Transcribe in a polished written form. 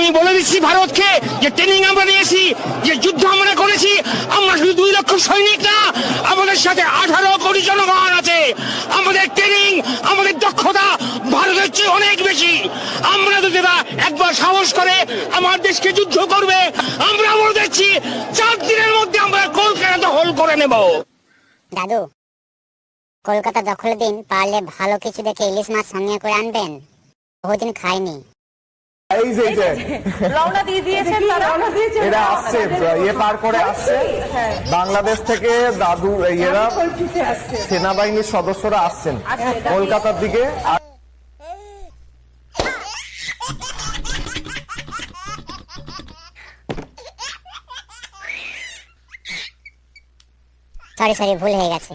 আমি বলে দিচ্ছি ভারতকে যে ট্রেনিং আমরা নিয়েছি, যে যুদ্ধ আমরা করেছি, আমরা শুধু 2 লক্ষ সৈনিক না, আমাদের সাথে 18 কোটি জনগণ আছে। আমাদের ট্রেনিং, আমাদের দক্ষতা ভারতের চেয়ে অনেক বেশি। আমরা যদি একবার সাহস করে আমার দেশকে যুদ্ধ করবে, আমরা বলে দিচ্ছি 4 দিনের মধ্যে আমরা কলকাতা দখল করে নেব। দাদু, কলকাতা দখলের দিন পারলে ভালো কিছু দেখে ইলিশ মাছ সঙ্গে করে আনবেন, বহুদিন খাইনি। এই যে রওনা দিয়ে দিয়েছেন তারা, এরা আসছে, ইয়ে পার করে আসছে বাংলাদেশ থেকে। দাদু এরা সেনাবাহিনীর সদস্যরা আসছেন কলকাতার দিকে। সরি ভুল হয়ে গেছে।